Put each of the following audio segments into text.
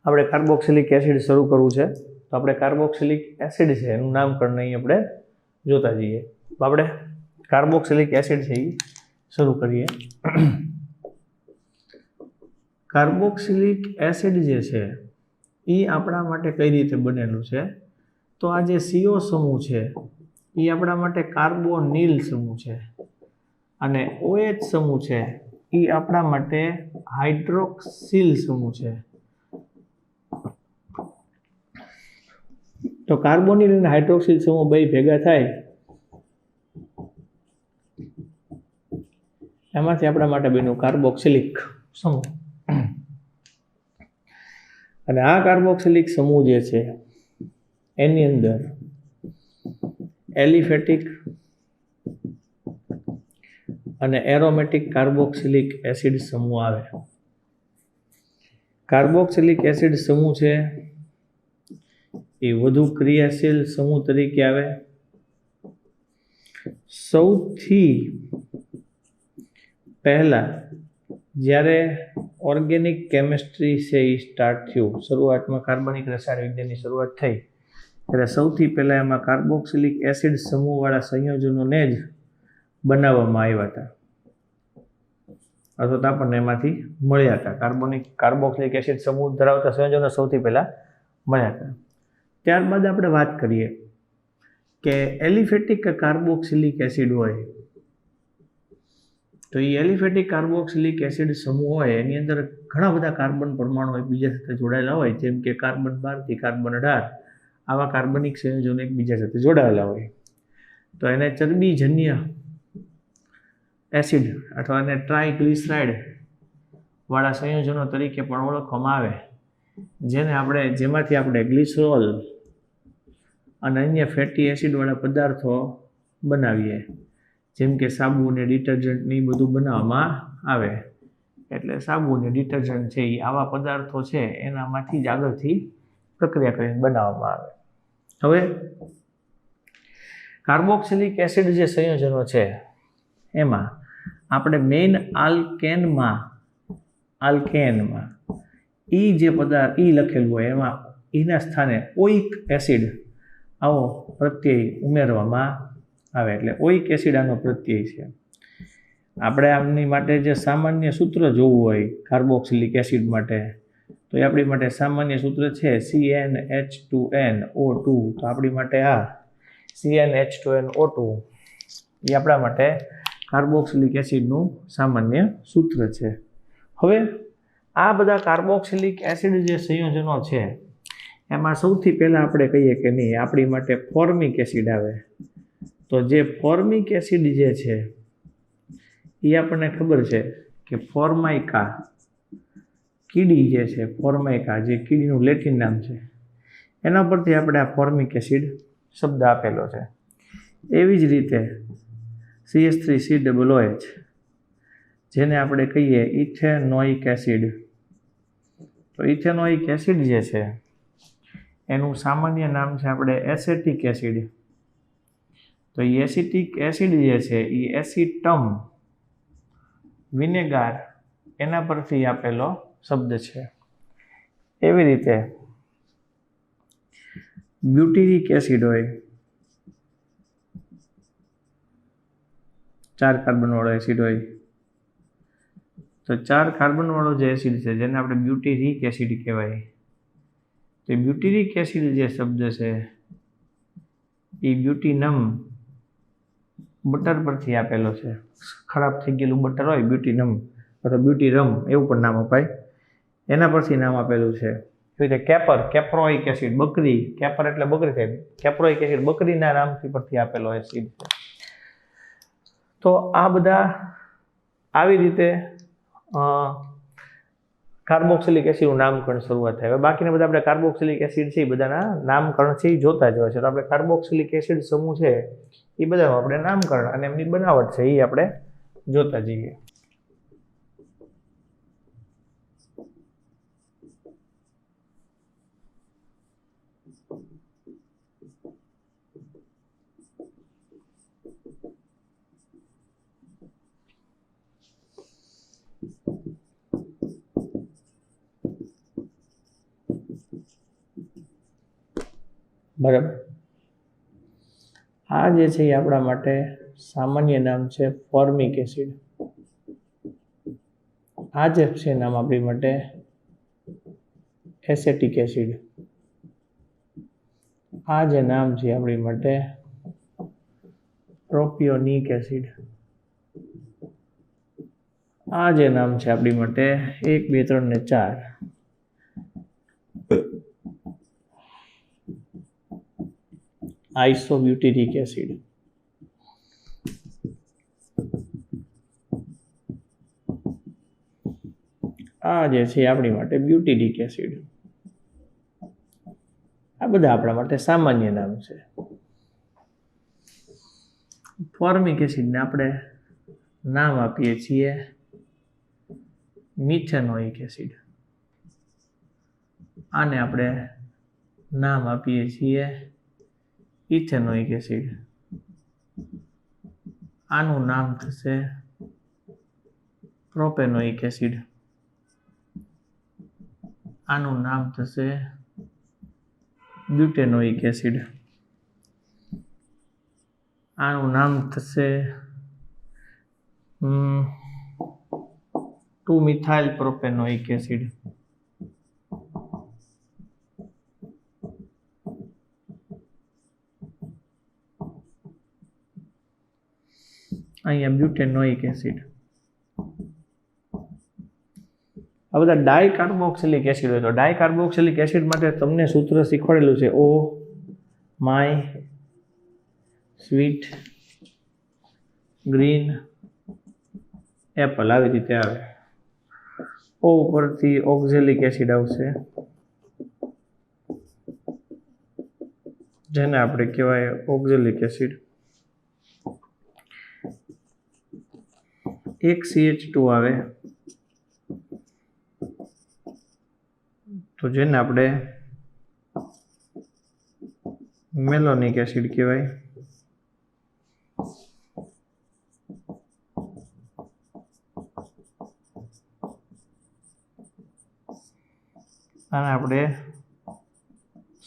આપણે carboxylic acid શરૂ કરવું છે તો આપણે કાર્બોક્સિલિક એસિડ છે એનું નામકરણ અહીં આપણે જોતા જઈએ. તો આપણે કાર્બોક્સિલિક એસિડ છે એ શરૂ કરીએ. કાર્બોક્સિલિક એસિડ જે છે એ આપણા માટે કઈ રીતે બનેલું છે તો આ જે CO સમૂહ છે એ આપણા માટે કાર્બોનિલ સમૂહ છે અને OH સમૂહ છે એ આપણા માટે હાઇડ્રોક્સિલ સમૂહ છે. તો કાર્બોનિલ અને હાઇડ્રોક્સિલ સમૂહ બે ભેગા થાય એમાંથી આપણા માટે બન્યું કાર્બોક્સિલિક સમૂહ. અને આ કાર્બોક્સિલિક સમૂહ જે છે એની અંદર એલિફેટિક અને એરોમેટિક કાર્બોક્સિલિક એસિડ સમૂહ આવે. કાર્બોક્સિલિક એસિડ સમૂહ છે એ વધુ ક્રિયાશીલ સમૂહ તરીકે આવે. સૌથી પહેલા જ્યારે ઓર્ગેનિક કેમિસ્ટ્રી છે એ સ્ટાર્ટ થયું, શરૂઆતમાં કાર્બનિક રસાયણ વિજ્ઞાનની શરૂઆત થઈ ત્યારે સૌથી પહેલા એમાં કાર્બોક્સિલિક એસિડ સમૂહવાળા સંયોજનોને જ બનાવવામાં આવ્યા હતા અથવા તો આપણને એમાંથી મળ્યા હતા. કાર્બોક્સિલિક એસિડ સમૂહ ધરાવતા સંયોજનો સૌથી પહેલા મળ્યા હતા. ત્યારબાદ આપણે વાત કરીએ કે એલિફેટિક કાર્બોક્સિલિક એસિડ હોય તો એ એલિફેટિક કાર્બોક્સિલિક એસિડ સમૂહ હોય એની અંદર ઘણા બધા કાર્બન પરમાણુ એકબીજા સાથે જોડાયેલા હોય, જેમ કે કાર્બન 12 થી કાર્બન 18 આવા કાર્બનિક સંયોજનો એકબીજા સાથે જોડાયેલા હોય. તો એને ચરબીજન્ય એસિડ અથવા એને ટ્રાયગ્લિસરાઇડ વાળા સંયોજનો તરીકે પણ ઓળખવામાં આવે, જેમાંથી આપણે ગ્લિસરોલ અને અન્ય ફેટી એસિડ વાળા પદાર્થો બનાવીએ, જેમ કે સાબુ અને ડિટર્જન્ટ ને બધું બનાવવામાં આવે. એટલે સાબુ અને ડિટર્જન્ટ છે એ આવા પદાર્થો છે એનામાંથી જ આગળથી પ્રક્રિયા કરીને બનાવવામાં આવે. હવે કાર્બોક્સિલિક એસિડ જે સંયોજનો છે એમાં આપણે મેઇન આલ્કેનમાં જે પદાર્થ લખેલું હોય એમાં એના સ્થાને ઓઇક એસિડ આવો પ્રત્યય ઉમેરવામાં આવે. એટલે ઓઇક એસિડ આનો પ્રત્યય છે. આપણે આમની માટે જે સામાન્ય સૂત્ર જોવું હોય કાર્બોક્સિલિક એસિડ માટે તો એ આપણી માટે સામાન્ય સૂત્ર છે CnH2nO2. તો આપણી માટે આ CnH2nO2 એ આપણા માટે કાર્બોક્સિલિક એસિડનું સામાન્ય સૂત્ર છે. હવે આ બધા કાર્બોક્સિલિક એસિડ જે સંયોજનો છે એમાં સૌથી પહેલાં આપણે કહીએ કે નહીં આપણી માટે ફોર્મિક એસિડ આવે. તો જે ફોર્મિક એસિડ જે છે એ આપણને ખબર છે કે ફોર્માઇકા કીડી જે છે, ફોર્માઇકા જે કીડીનું લેટિન નામ છે એના પરથી આપણે આ ફોર્મિક એસિડ શબ્દ આપેલો છે. એવી જ રીતે CH3COOH જેને આપણે કહીએ ઇથેનોઇક એસિડ. તો ઇથેનોઇક એસિડ જે છે એનું સામાન્ય નામ છે આપણે એસેટિક એસિડ. તો એ એસિટિક એસિડ જે છે એ એસિટમ વિનેગાર એના પરથી આપેલો શબ્દ છે. એવી રીતે બ્યુટિરિક એસિડ હોય, 4 કાર્બન વાળો એસિડ હોય, તો 4 કાર્બન વાળો જે એસિડ છે જેને આપણે બ્યુટિરિક એસિડ કહેવાય. તો બ્યુટિરિક એસિડ જે શબ્દ છે એ બ્યુટિનમ બટર પરથી આપેલો છે. ખરાબ થઈ ગયેલું બટર હોય બ્યુટિનમ અથવા બ્યુટીરમ એવું પણ નામ અપાય, એના પરથી નામ આપેલું છે. એવી રીતે કેપ્રોઇક એસિડ, બકરી, કેપર એટલે બકરી થાય, કેપ્રોઇક એસિડ બકરીના નામથી પરથી આપેલો એસિડ છે. તો આ બધા આવી રીતે કાર્બોક્સિલિક એસિડનું નામકરણ શરૂઆત થાય. હવે બાકીના બધા આપણે કાર્બોક્સિલિક એસિડ છે એ બધાના નામકરણ છે એ જોતા જ હોય છે. તો આપણે કાર્બોક્સિલિક એસિડ સમૂહ છે એ બધાનું આપણે નામકરણ અને એમની બનાવટ છે એ આપણે જોતા જઈએ. બરાબર. આ જે છે એ આપણા માટે સામાન્ય નામ છે ફોર્મિક એસિડ. આ જે છે નામ આપણી માટે એસેટિક એસિડ. આ જે નામ છે આપણી માટે પ્રોપિયોનિક એસિડ. આ જે નામ છે આપણી માટે 1 2 3 ને 4 આઇસોબ્યુટિરિક એસિડ. આ જે છે આપણી માટે બ્યુટિરિક એસિડ. આ બધા આપણા માટે સામાન્ય નામ છે. ફોર્મિક એસિડને આપણે નામ આપીએ છીએ મિથેનોઇક એસિડ. આને આપણે નામ આપીએ છીએ ઇથેનોઇક એસિડ. આનું નામ થશે પ્રોપેનોઇક એસિડ. આનું નામ થશે બ્યુટેનોઇક એસિડ. આનું નામ થશે 2-મિથાઇલ પ્રોપેનોઇક એસિડ. અહીંયા બ્યુટેનોઇક એસિડ. આ બધા ડાયકાર્બોક્સિલિક એસિડ હોય તો ડાયકાર્બોક્સિલિક એસિડ માટે તમને સૂત્ર શીખવાડેલું છે oh my sweet green Apple. આવી રીતે આવે. ઓ ઉપરથી ઓક્ઝેલિક એસિડ આવશે જેને આપણે કહેવાય ઓક્ઝેલિક એસિડ. એક CH2 આવે તો જેને આપણે મેલોનિક એસિડ કહેવાય. આને આપણે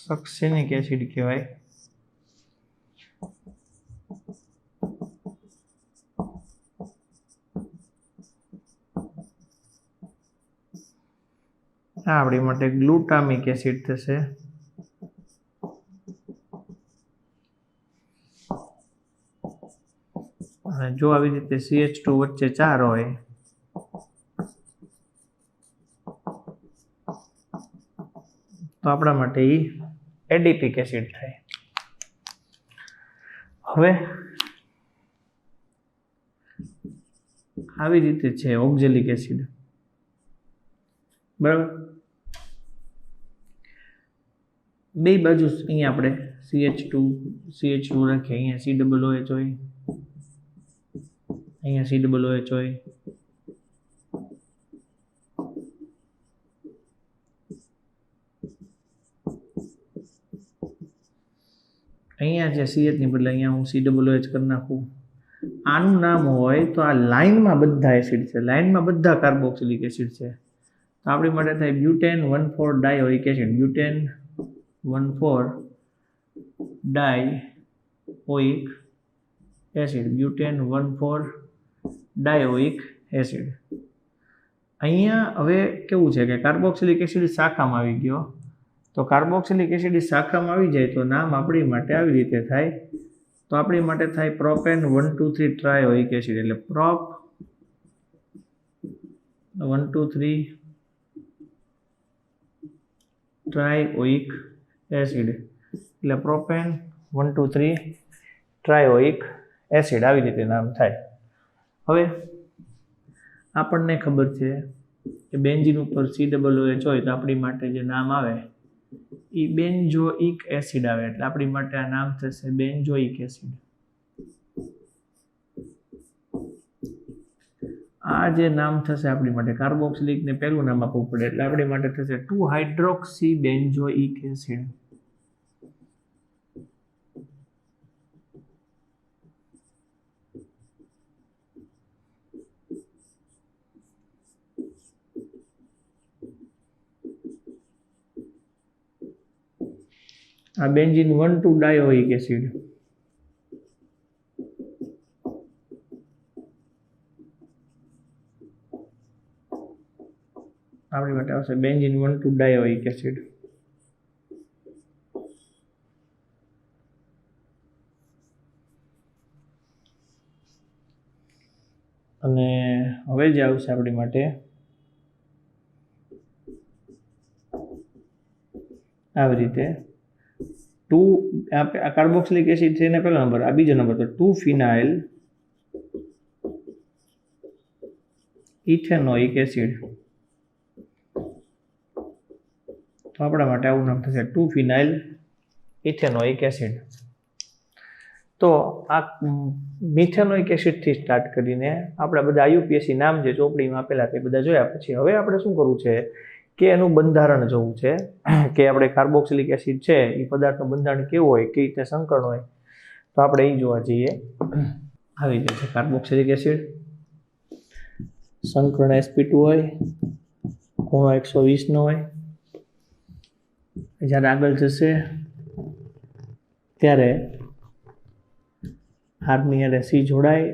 સક્સેનિક એસિડ કહેવાય. આ આપણી માટે ગ્લુટામિક એસિડ થશે. અને જો આવી રીતે CH2 વચ્ચે 4 હોય તો આપણા માટે એ એડિપિક એસિડ થાય. હવે આવી રીતે છે ઓક્ઝેલિક એસિડ. બરાબર. બે બાજુ અહીંયા આપણે CH2 રાખીએ. અહીંયા COOH હોય, અહીંયા COOH હોય. અહીંયા જે CH ની બદલે અહીંયા હું COOH કરી નાખું. આનું નામ હોય તો આ લાઇનમાં બધા એસિડ છે, લાઇનમાં બધા કાર્બોક્સિલિક એસિડ છે. તો આપણી માટે થાય butane 1,4 dioic acid. Butane 1,4 dioic acid. Butane 1,4 dioic acid. અહીંયા હવે કેવું છે કે કાર્બોક્સિલિક એસિડ શાખામાં આવી ગયો. તો કાર્બોક્સિલિક એસિડ શાખામાં આવી જાય તો નામ આપણી માટે આવી રીતે થાય. તો આપણી માટે થાય પ્રોપેન 1,2,3 ટ્રાયોઇક એસિડ. એટલે પ્રોપ 1,2,3 ટ્રાયોઇક એસિડ. એટલે પ્રોપેન 1,2,3 ટ્રાયોઇક એસિડ. આવી રીતે નામ થાય. હવે આપણને ખબર છે કે બેન્ઝીન ઉપર COOH હોય તો આપણી માટે જે નામ આવે એ બેન્ઝોઇક એસિડ આવે. એટલે આપણી માટે આ નામ થશે બેન્ઝોઇક એસિડ. આ જે નામ થશે આપણી માટે કાર્બોક્સિલિક ને પહેલું નામ આપવું પડે એટલે આપણી માટે થશે 2-હાઇડ્રોક્સી બેન્ઝોઇક એસિડ. આ બેન્ઝીન 1,2 ડાયોઇક એસિડ, આપણી માટે આવશે બેન્ઝીન 1,2 ડાયોઇક એસિડ. અને હવે જે આવશે આપણી માટે આવી રીતે 2, આ કાર્બોક્સિલિક એસિડ છે એના પહેલો નંબર, આ બીજો નંબર, તો 2-ફિનાઇલ ઇથેનોઇક એસિડ. તો આપણા માટે આવું નામ થશે 2-ફિનાઇલ ઇથેનોઇક એસિડ. તો આ મિથેનોઇક એસિડથી સ્ટાર્ટ કરીને આપણા બધા IUPAC નામ જે ચોપડીમાં આપેલા તે બધા જોયા પછી હવે આપણે શું કરવું છે કે એનું બંધારણ જોવું છે કે આપણે કાર્બોક્સિલિક એસિડ છે એ પદાર્થનું બંધારણ કેવું હોય, કઈ રીતે સંકરણ હોય, તો આપણે એ જોવા જઈએ. આવી જાય છે કાર્બોક્સિલિક એસિડ, સંકરણ sp2 હોય, ખૂણો 120 નો હોય. જ્યારે આગળ જશે ત્યારે આરની હારે C જોડાય,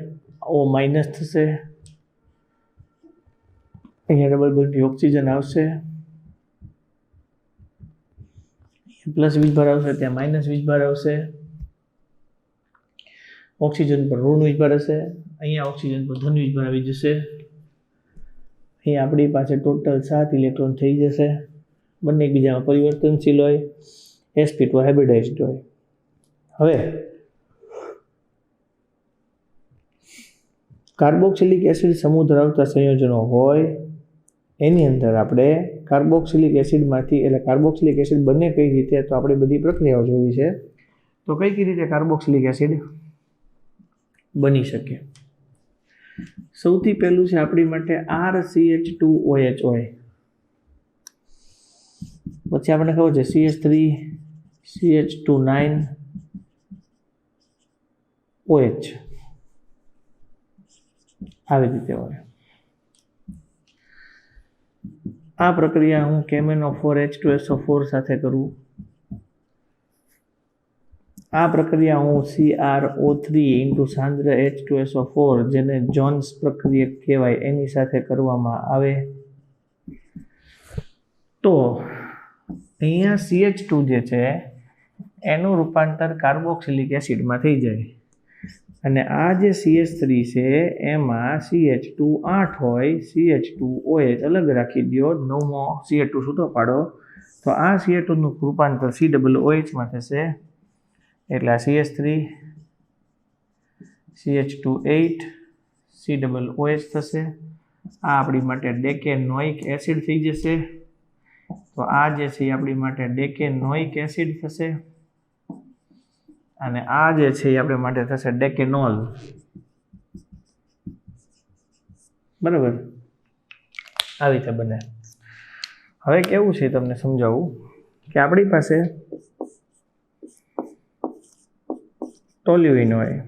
O માઇનસ થશે, અહીંયા ડબલ બોન્ડથી ઓક્સિજન આવશે, પ્લસ વીજભાર આવશે, ત્યાં માઇનસ વીજભાર આવશે, ઓક્સિજન પર ઋણ વીજભાર હશે, અહીંયા ઓક્સિજન પર ધન વીજભાર આવી જશે. અહીંયા આપણી પાસે ટોટલ 7 ઇલેક્ટ્રોન થઈ જશે, બંને એકબીજામાં પરિવર્તનશીલ હોય, sp2 હાઇબ્રિડાઇઝ્ડ હોય. હવે કાર્બોક્સિલિક એસિડ સમૂહ ધરાવતા સંયોજનો હોય એની અંદર આપણે કાર્બોક્સિલિક એસિડમાંથી એટલે કાર્બોક્સિલિક એસિડ બને કઈ રીતે, તો આપણે બધી પ્રક્રિયાઓ જોવી છે. તો કઈ રીતે કાર્બોક્સિલિક એસિડ બની શકે? સૌથી પહેલું છે આપણી માટે RCH2OH હોય, પછી આપણને ખબર છે CH3 CH2 9OH આવી રીતે હોય. આ પ્રક્રિયા હું KMnO4H2SO4 સાથે કરું, આ પ્રક્રિયા હું CrO3 સાંદ્ર H2SO4 જેને જોન્સ પ્રક્રિયા કહેવાય એની સાથે કરવામાં આવે તો અહીંયા CH2 જે છે એનું રૂપાંતર કાર્બોક્સિલિક એસિડમાં થઈ જાય અને આ જે CH3 છે એમાં CH2 8 હોય, CH2OH અલગ રાખી દો, 9મો CH2 છૂટો પાડો તો આ CH2 નું રૂપાંતર COOH માં થશે, એટલે આ CH3 CH2 8 COOH થશે. આ આપણી માટે ડેકેનોઇક એસિડ થઈ જશે. તો આ જે છે આપણી માટે ડેકેનોઇક એસિડ થશે અને આ જે છે એ આપણી માટે થશે ડેકેનોલ. બરાબર, આવી રીતે બને. હવે કેવું છે તમને સમજાવું કે આપણી પાસે ટોલ્યુઇન હોય,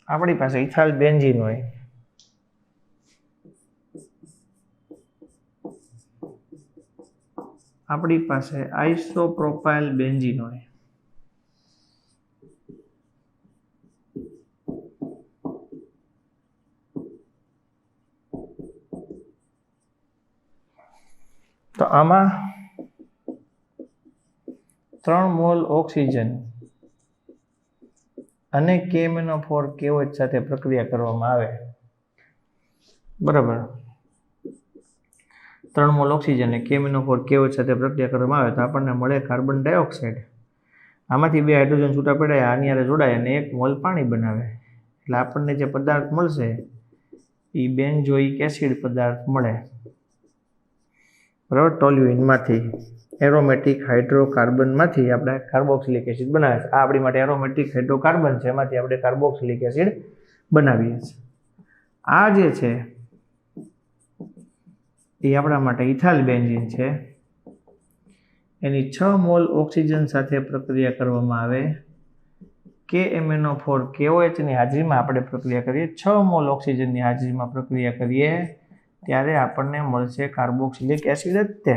આપણી પાસે ઇથાઇલ બેન્ઝીન હોય, આપણી પાસે આઇસોપ્રોપાઇલ બેન્ઝીન હોય, તો આમાં 3 મોલ ઓક્સિજન અને KMnO4KOH સાથે પ્રક્રિયા કરવામાં આવે. બરાબર, 3 મોલ ઓક્સિજન અને KMnO4KOH સાથે પ્રક્રિયા કરવામાં આવે તો આપણને મળે કાર્બન ડાયોક્સાઇડ. આમાંથી 2 હાઇડ્રોજન છૂટા પડાય, આની હારે જોડાય અને 1 મોલ પાણી બનાવે, એટલે આપણને જે પદાર્થ મળશે એ બેન્ઝોઇક એસિડ પદાર્થ મળે. બરાબર, ટોલ્યુઇનમાંથી એરોમેટિક હાઇડ્રોકાર્બનમાંથી આપણે કાર્બોક્સિલિક એસિડ બનાવે છે. આ આપણી માટે એરોમેટિક હાઇડ્રોકાર્બન છે, એમાંથી આપણે કાર્બોક્સિલિક એસિડ બનાવીએ છીએ. આ જે છે એ આપણા માટે ઇથાઇલ બેન્ઝીન છે, એની 6 મોલ ઓક્સિજન સાથે પ્રક્રિયા કરવામાં આવે, KMnO4KOH ની હાજરીમાં આપણે પ્રક્રિયા કરીએ, 6 મોલ ઓક્સિજનની હાજરીમાં પ્રક્રિયા કરીએ ત્યારે આપણને મળશે કાર્બોક્સિલિક એસિડ જ તે.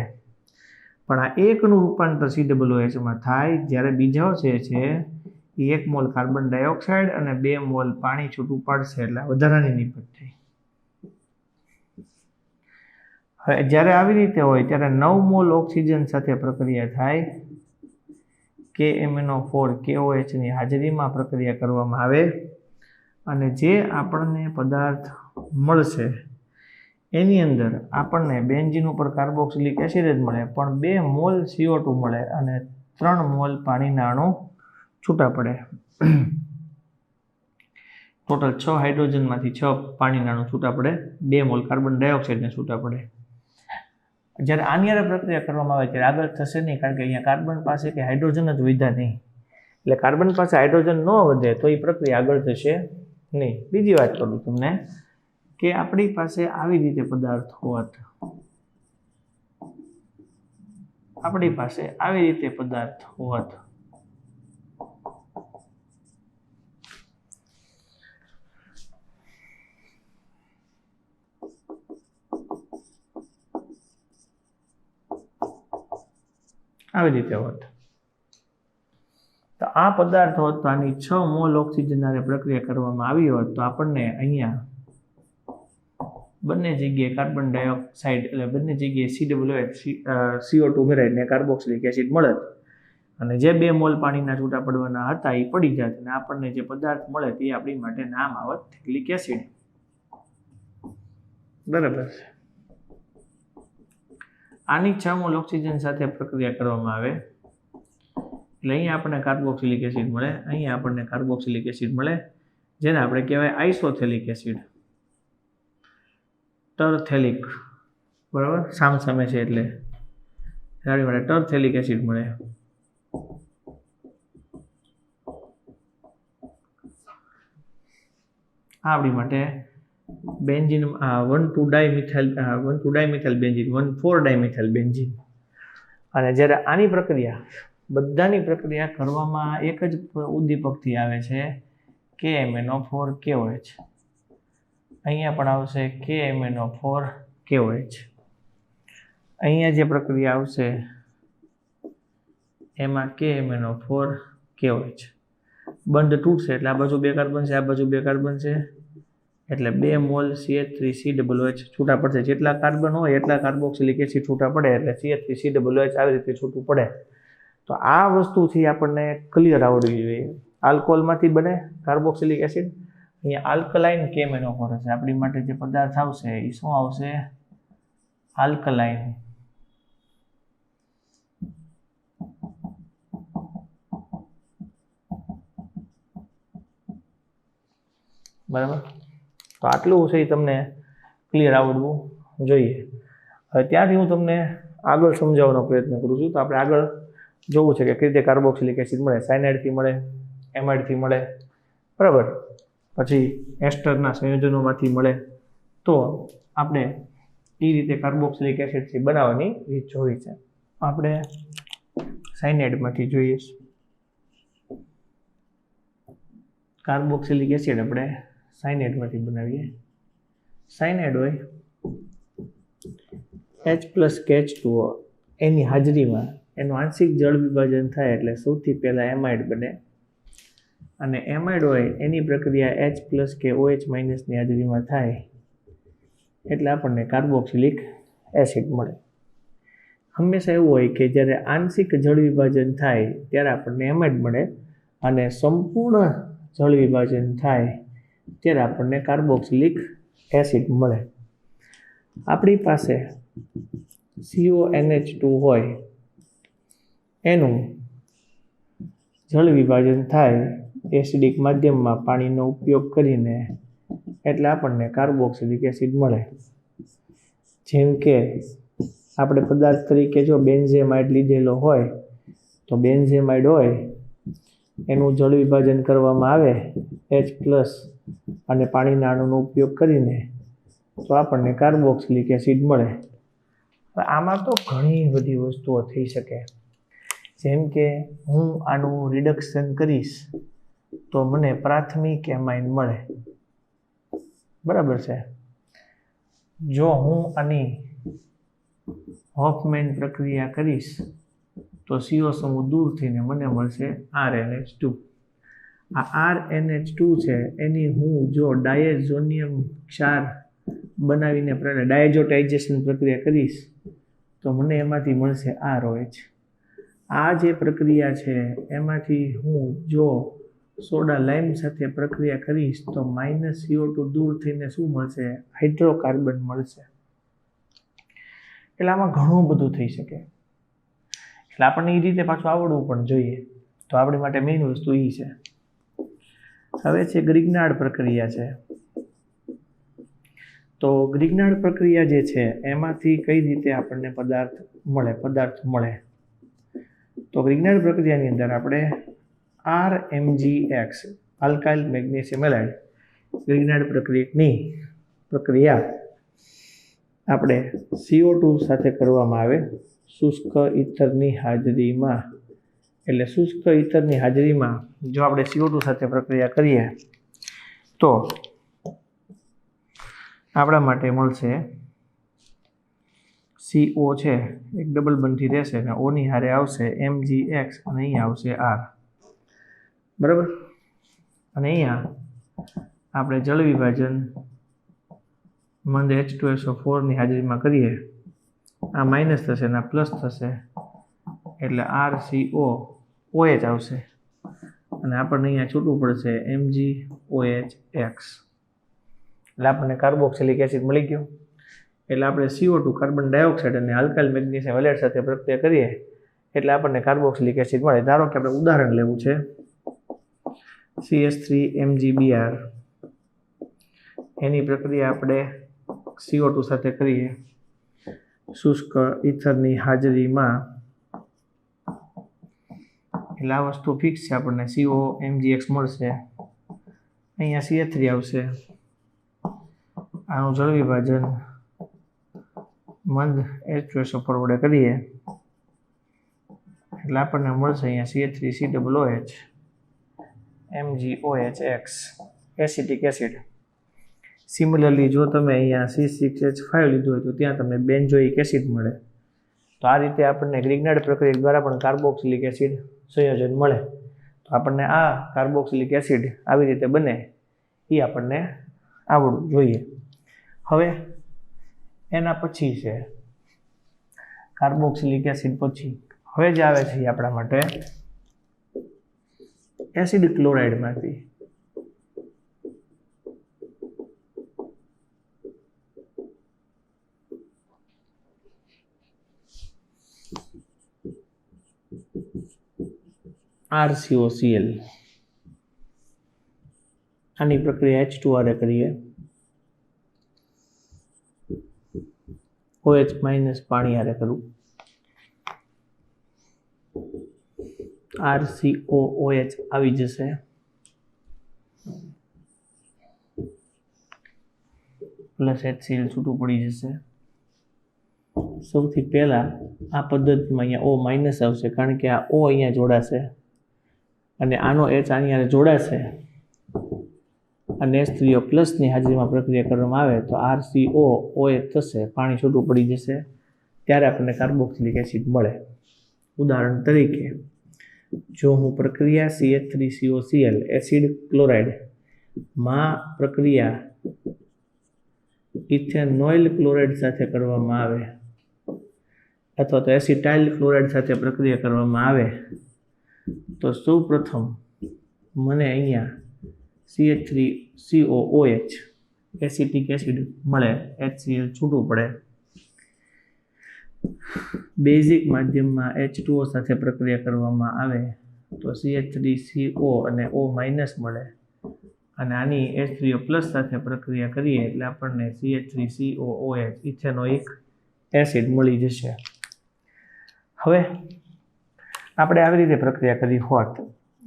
પણ આ એકનું રૂપાંતર COOHમાં થાય જ્યારે બીજો છે 1 મોલ કાર્બન ડાયોક્સાઇડ અને 2 મોલ પાણી છૂટું પાડશે એટલે વધારાની નિપજ થઈ. હવે જ્યારે આવી રીતે હોય ત્યારે 9 મોલ ઓક્સિજન સાથે પ્રક્રિયા થાય, KMnO4 KOH ની હાજરીમાં પ્રક્રિયા કરવામાં આવે અને જે આપણને પદાર્થ મળશે એની અંદર આપણને બેન્ઝીન ઉપર કાર્બોક્સિલિક એસિડ જ મળે, પણ 2 મોલ CO2 મળે અને 3 મોલ પાણીના અણુ છૂટા પડે. ટોટલ 6 હાઇડ્રોજનમાંથી 6 પાણીના અણુ છૂટા પડે, 2 મોલ કાર્બન ડાયોક્સાઇડને છૂટા પડે. જ્યારે આની હારે પ્રક્રિયા કરવામાં આવે ત્યારે આગળ થશે નહીં, કારણ કે અહીંયા કાર્બન પાસે કે હાઇડ્રોજન જ વધ્યા નહીં. એટલે કાર્બન પાસે હાઇડ્રોજન ન વધે તો એ પ્રક્રિયા આગળ થશે નહીં. બીજી વાત કરું તમને કે આપણી પાસે આવી રીતે પદાર્થ હોત, આવી રીતે હોત તો આ પદાર્થ હોત તો આની 6 મોલ ઓક્સિજન હારે પ્રક્રિયા કરવામાં આવી હોત તો આપણને અહીંયા બંને જગ્યાએ કાર્બન ડાયોક્સાઇડ એટલે બંને જગ્યાએ CO2 ભરાઈને કાર્બોક્સિલિક એસિડ મળે અને જે 2 મોલ પાણીના છૂટા પડવાના હતા એ પડી જાત અને આપણને જે પદાર્થ મળે તે આપણી માટે નામ આવત થેલિક એસિડ. બરાબર છે. આની 6 મોલ ઓક્સિજન સાથે પ્રક્રિયા કરવામાં આવે એટલે અહીંયા આપણને કાર્બોક્સિલિક એસિડ મળે, અહીંયા આપણને કાર્બોક્સિલિક એસિડ મળે, જેને આપણે કહેવાય આઇસોથેલિક એસિડ, ટરથેલિક. બરાબર, સામે છે એટલે ગાડી માટે ટરથેલિક એસિડ મળે. આપણી માટે બેન્ઝીન 1,2-ડાયમિથાઇલ બેન્ઝીન 1,4-ડાયમિથાઇલ બેન્ઝીન. અને જ્યારે આની પ્રક્રિયા બધાની પ્રક્રિયા કરવામાં એક જ ઉદ્દીપકથી આવે છે KMnO4 KOH. અહીંયા પણ આવશે KMnO4 KOH. અહીંયા જે પ્રક્રિયા આવશે એમાં KMnO4 KOH. બંધ તૂટશે એટલે આ બાજુ 2 કાર્બન છે, આ બાજુ 2 કાર્બન છે એટલે 2 મોલ CH3COOH છૂટા પડશે. જેટલા કાર્બન હોય એટલા કાર્બોક્સિલિક એસિડ છૂટા પડે એટલે CH3COOH આવી રીતે છૂટું પડે. તો આ વસ્તુથી આપણને ક્લિયર આવડવી જોઈએ. આલ્કોહોલમાંથી બને કાર્બોક્સિલિક એસિડ, અહીંયા આલ્કલાઇન KMnO4 હશે. આપણી માટે જે પદાર્થ આવશે એ શું આવશે? આલ્કલાઇન. બરાબર, તો આટલું છે તમને ક્લિયર આવડવું જોઈએ. હવે ત્યાંથી હું તમને આગળ સમજાવવાનો પ્રયત્ન કરું છું. તો આપણે આગળ જોવું છે કે કઈ રીતે કાર્બોક્સિલિક એસિડ મળે. સાયનાઇડથી મળે, એમાઇડથી મળે, બરાબર, પછી એસ્ટરના સંયોજનોમાંથી મળે. તો આપણે એ રીતે કાર્બોક્સિલિક એસિડથી બનાવવાની રીત જોઈ છે. આપણે સાયનાઇડમાંથી જોઈએ કાર્બોક્સિલિક એસિડ આપણે સાયનાઇડમાંથી બનાવીએ. સાયનાઇડ હોય H+KH2O એની હાજરીમાં એનું આંશિક જળ વિભાજન થાય એટલે સૌથી પહેલાં એમાઇડ બને અને એમાઇડ હોય એની પ્રક્રિયા H+KOH- ની હાજરીમાં થાય એટલે આપણને કાર્બોક્સિલિક એસિડ મળે. હંમેશા એવું હોય કે જ્યારે આંશિક જળ વિભાજન થાય ત્યારે આપણને એમાઇડ મળે અને સંપૂર્ણ જળ વિભાજન થાય ત્યારે આપણને કાર્બોક્સિલિક એસિડ મળે. આપણી પાસે CONH2 હોય એનું જળ વિભાજન થાય એસિડિક માધ્યમમાં પાણીનો ઉપયોગ કરીને એટલે આપણને કાર્બોક્સિલિક એસિડ મળે. જેમ કે આપણે પદાર્થ તરીકે જો બેન્ઝેમાઇડ લીધેલો હોય તો બેન્ઝેમાઇડ હોય એનું જળ વિભાજન કરવામાં આવે H+ અને પાણીના અણુનો ઉપયોગ કરીને તો આપણને કાર્બોક્સિલિક એસિડ મળે. આમાં તો ઘણી બધી વસ્તુઓ થઈ શકે. જેમ કે હું આનું રિડક્શન કરીશ તો મને પ્રાથમિક એમાઇન મળે, બરાબર છે. જો હું આની હોફમેન પ્રક્રિયા કરીશ તો CO સમૂહ દૂર થઈને મને મળશે RNH2. આ RNH2 છે એની હું જો ડાયઝોનિયમ ક્ષાર બનાવીને ડાયઝોટાઇઝેશન પ્રક્રિયા કરીશ તો મને એમાંથી મળશે ROH. આ જે પ્રક્રિયા છે એમાંથી હું જો સોડા લાઇમ સાથે પ્રક્રિયા કરીશ તો -CO2 દૂર થઈને શું મળશે? હાઇડ્રોકાર્બન મળશે. એટલે આમાં ઘણું બધું થઈ શકે. એટલે આપણને એ રીતે પાછું આવડવું પણ જોઈએ. તો આપણી માટે મેઇન વસ્તુ એ છે. હવે છે ગ્રિગ્નાર્ડ પ્રક્રિયા છે. તો ગ્રિગ્નાર્ડ પ્રક્રિયા જે છે એમાંથી કઈ રીતે આપણને પદાર્થ મળે. તો ગ્રિગ્નાર્ડ પ્રક્રિયાની અંદર આપણે RMgX આલ્કાઇલ મેગ્નેશિયમ હેલાઇડ ગ્રિગ્નાર્ડ પ્રક્રિયા આપણે CO2 સાથે કરવામાં આવે શુષ્ક ઈથરની હાજરીમાં. એટલે શુષ્ક ઈથરની હાજરીમાં જો આપણે CO2 સાથે પ્રક્રિયા કરીએ તો આપણા માટે મળશે CO છે એક ડબલ બનતી રહેશે અને O ની હારે આવશે MgX અને અહીંયા આવશે R. બરાબર. અને અહીંયા આપણે જળ વિભાજન મંદ H2SO4 ની હાજરીમાં કરીએ. આ માઇનસ થશે અને આ પ્લસ થશે એટલે RCOOH આવશે અને આપણને અહીંયા છૂટું પડશે MgOH. એટલે આપણને કાર્બોક્સિલિક એસિડ મળી ગયું. એટલે આપણે CO2 કાર્બન ડાયોક્સાઇડ અને આલ્કાઇલ મેગ્નેશિયમ હેલાઇડ સાથે પ્રક્રિયા કરીએ એટલે આપણને કાર્બોક્સિલિક એસિડ મળે. ધારો કે આપણે ઉદાહરણ લેવું છે CH3MgBr. એની પ્રક્રિયા આપણે CO2 સાથે કરીએ શુષ્ક ઈથરની હાજરીમાં. એટલે આ વસ્તુ ફિક્સ છે. આપણને COMgX મળશે. અહીંયા CH3 આવશે. આનું જળ વિભાજન મંદ H2SO4 વડે કરીએ એટલે આપણને મળશે અહીંયા CH3COOH MgOHX acetic acid. Similarly જો તમે અહીંયા C6H5 લીધું હોય તો ત્યાં તમને બેન્ઝોઇક એસિડ મળે. તો આ રીતે આપણને ગ્રિગ્નાર્ડ પ્રક્રિયા દ્વારા પણ કાર્બોક્સિલિક એસિડ સંયોજન મળે. તો આપણને આ કાર્બોક્સિલિક એસિડ આવી રીતે બને એ આપણને આવડવું જોઈએ. હવે એના પછી છે કાર્બોક્સિલિક એસિડ પછી હવે જે આવે છે આપણા માટે એસિડ ક્લોરાઇડમાંથી RCOCl. આની પ્રક્રિયા H2 હારે કરીએ OH માઇનસ પાણી હારે કરું RCOOH આવી જશે. પ્લસ HCl છૂટું પડી જશે. સૌથી પહેલા આ પદ્ધતિમાં અહીંયા O માઇનસ આવશે કારણ કે આ O અહીંયા જોડાશે અને આનો H અહીંયા જોડાશે અને H3O પ્લસની હાજરીમાં પ્રક્રિયા કરવામાં આવે તો RCOOH થશે. પાણી છૂટું પડી જશે ત્યારે આપણને કાર્બોક્સિલિક એસિડ મળે. ઉદાહરણ તરીકે જો હું પ્રક્રિયા CH3COCl એસિડ ક્લોરાઇડ માં પ્રક્રિયા ઇથેનોઇલ ક્લોરાઇડ સાથે કરવામાં આવે અથવા તો એસિટાઇલ ક્લોરાઇડ સાથે પ્રક્રિયા કરવામાં આવે તો સૌ પ્રથમ મને અહીંયા CH3COOH એસિટિક એસિડ મળે. HCl છૂટું પડે. બેઝિક માધ્યમમાં H2O સાથે પ્રક્રિયા કરવામાં આવે તો CH3CO અને O માઇનસ મળે અને આની H3O પ્લસ સાથે પ્રક્રિયા કરીએ એટલે આપણને CH3COOH ઇથેનોઇક એસિડ મળી જશે. હવે આપણે આવી રીતે પ્રક્રિયા કરી હોત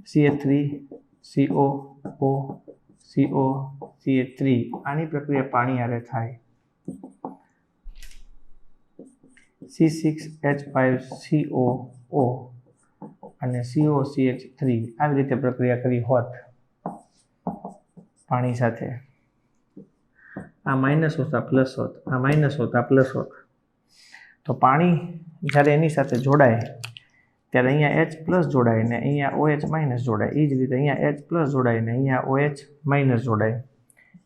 CH3CO CH3 આની પ્રક્રિયા પાણી હારે થાય C6H5COO અને COCH3 આવી રીતે પ્રક્રિયા કરી હોત પાણી સાથે આ માઇનસ હોત આ પ્લસ હોત, આ માઇનસ હોત આ પ્લસ હોત. તો પાણી જ્યારે એની સાથે જોડાય ત્યારે અહીંયા H પ્લસ જોડાય ને અહીંયા OH માઇનસ જોડાય. એ જ રીતે અહીંયા H પ્લસ જોડાય ને અહીંયા OH માઇનસ જોડાય.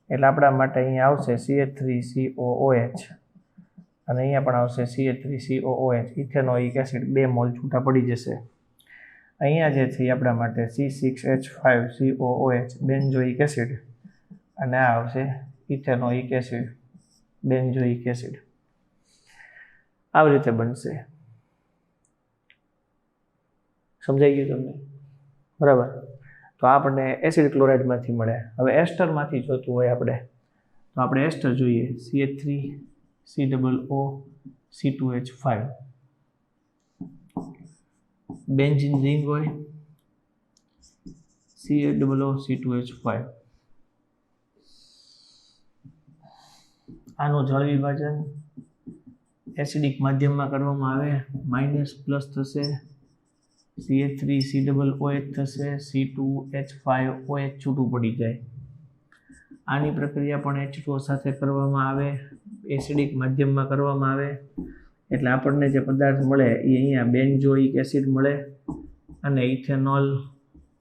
એટલે આપણા માટે અહીંયા આવશે CH3COOH અને અહીંયા પણ આવશે CH3COOH. ઇથેનોઇક એસિડ 2 મોલ છૂટા પડી જશે. અહીંયા જે છે આપણા માટે C6H5COOH બેન્ઝોઇક એસિડ અને આ આવશે ઇથેનોઇક એસિડ બેન્ઝોઇક એસિડ. આવી રીતે બનશે. સમજાઈ ગયું તમને? બરાબર. તો આપણને એસિડ ક્લોરાઇડમાંથી મળે. હવે એસ્ટરમાંથી જોતું હોય આપણે તો આપણે એસ્ટર જોઈએ. CH3COO C2H5 બેન્ઝીન રિંગ હોય CaOO C2H5. આનું જળ વિભાજન એસિડિક માધ્યમમાં કરવામાં આવે માઇનસ પ્લસ થશે, CH3COOH થશે, C2H5OH છૂટું પડી જાય. આની પ્રક્રિયા પણ H2O સાથે કરવામાં આવે, એસિડિક માધ્યમમાં કરવામાં આવે. એટલે આપણને જે પદાર્થ મળે એ અહીંયા બેન્ઝોઇક એસિડ મળે અને ઇથેનોલ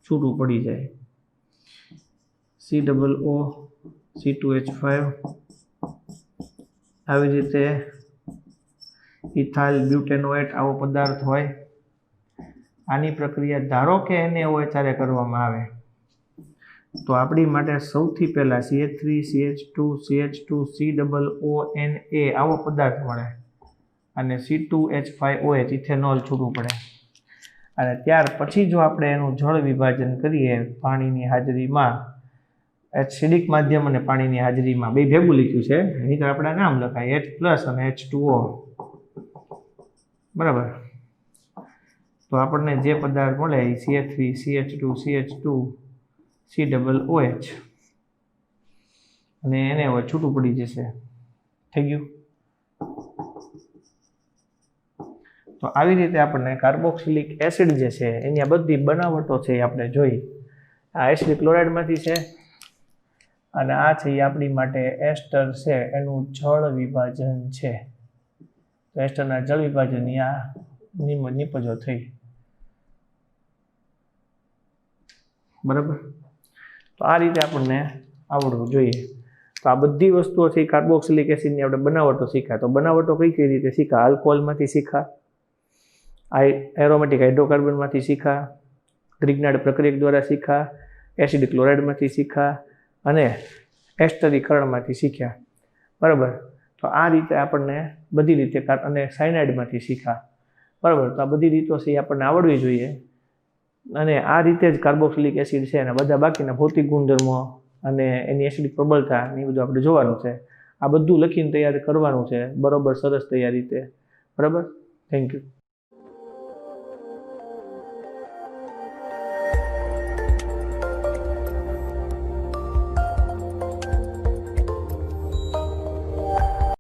છૂટું પડી જાય. COO C2H5 આવી રીતે ઇથાઇલ બ્યુટેનોએટ આવો પદાર્થ હોય. આની પ્રક્રિયા ધારો કે NaOH સાથે કરવામાં આવે તો આપણી માટે સૌથી પહેલાં CH3 CH2 CH2 COONA આવો પદાર્થ મળે અને C2H5OH ઇથેનોલ છૂટું પડે. અને ત્યાર પછી જો આપણે એનું જળ વિભાજન કરીએ પાણીની હાજરીમાં, એસિડિક માધ્યમ અને પાણીની હાજરીમાં, બે ભેગું લખ્યું છે, એની તો આપણે નામ લખાય H પ્લસ અને H2O. બરાબર. તો આપણને જે પદાર્થ મળે એ CH3 CH2 CH2 COOH અને એને હવે છૂટું પડી જશે. થઈ ગયું? તો આવી રીતે આપણને કાર્બોક્સિલિક એસિડ જે છે એની આ બધી બનાવટો છે એ આપણે જોઈ. આ એસિડ ક્લોરાઇડમાંથી છે અને આ છે એ આપણી માટે એસ્ટર છે એનું જળ વિભાજન છે. તો એસ્ટરના જળ વિભાજનની આ નિપજો થઈ. બરાબર. તો આ રીતે આપણને આવડવું જોઈએ. તો આ બધી વસ્તુઓ છે કાર્બોક્સિલિક એસિડની આપણે બનાવટો શીખ્યા. તો બનાવટો કઈ કઈ રીતે શીખ્યા? આલ્કોહોલમાંથી શીખ્યા, એરોમેટિક હાઇડ્રોકાર્બનમાંથી શીખ્યા, ગ્રિગ્નાર્ડ પ્રક્રિયક દ્વારા શીખ્યા, એસિડ ક્લોરાઇડમાંથી શીખ્યા અને એસ્ટરીકરણમાંથી શીખ્યા. બરાબર. તો આ રીતે આપણને બધી રીતે અને સાયનાઇડમાંથી શીખ્યા. બરાબર. તો આ બધી રીતો છે એ આપણને આવડવી જોઈએ. અને આ રીતે જ કાર્બોક્સિલિક એસિડ છે અને બધા બાકીના ભૌતિક ગુણધર્મો અને એની એસિડિક પ્રબળતા એ બધું આપણે જોવાનું છે. આ બધું લખીને તૈયાર કરવાનું છે બરાબર, સરસ તૈયાર રીતે. બરાબર. Thank you.